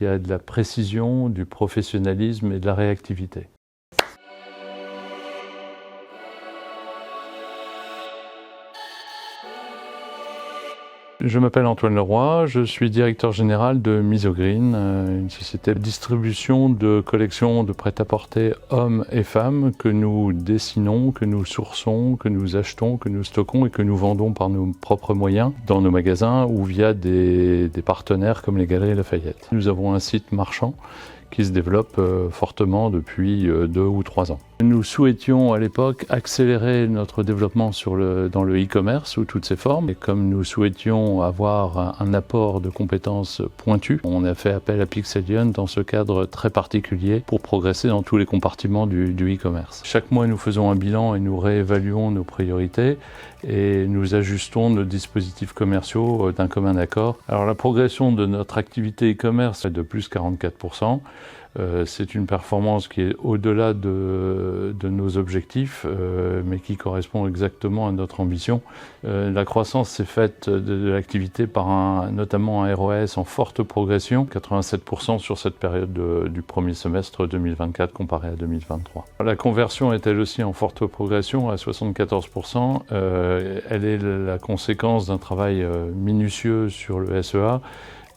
Il y a de la précision, du professionnalisme et de la réactivité. Je m'appelle Antoine Leroy, je suis directeur général de Misogreen, une société de distribution de collections de prêt-à-porter hommes et femmes que nous dessinons, que nous sourçons, que nous achetons, que nous stockons et que nous vendons par nos propres moyens dans nos magasins ou via des partenaires comme les Galeries Lafayette. Nous avons un site marchand qui se développe fortement depuis 2 ou 3 ans. Nous souhaitions à l'époque accélérer notre développement dans le e-commerce sous toutes ses formes. Et comme nous souhaitions avoir un apport de compétences pointues, on a fait appel à Pixelion dans ce cadre très particulier pour progresser dans tous les compartiments du e-commerce. Chaque mois, nous faisons un bilan et nous réévaluons nos priorités et nous ajustons nos dispositifs commerciaux d'un commun accord. Alors la progression de notre activité e-commerce est de plus 44%. C'est une performance qui est au-delà de nos objectifs, mais qui correspond exactement à notre ambition. La croissance s'est faite de l'activité par notamment un ROAS en forte progression, 87% sur cette période du premier semestre 2024 comparé à 2023. La conversion est elle aussi en forte progression à 74%. Elle est la conséquence d'un travail minutieux sur le SEA,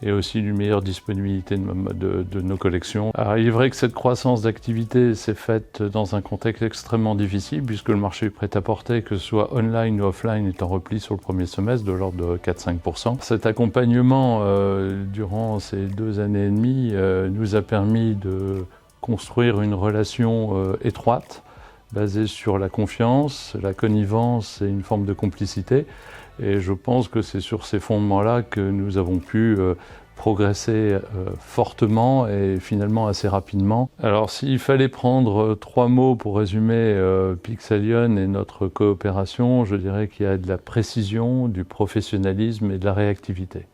et aussi d'une meilleure disponibilité de nos collections. Alors, il est vrai que cette croissance d'activité s'est faite dans un contexte extrêmement difficile, puisque le marché du prêt-à-porter, que ce soit online ou offline, est en repli sur le premier semestre de l'ordre de 4-5%. Cet accompagnement durant ces 2 années et demie nous a permis de construire une relation étroite, basée sur la confiance, la connivence et une forme de complicité. Et je pense que c'est sur ces fondements-là que nous avons pu progresser fortement et finalement assez rapidement. Alors s'il fallait prendre 3 mots pour résumer Pixelion et notre coopération, je dirais qu'il y a de la précision, du professionnalisme et de la réactivité.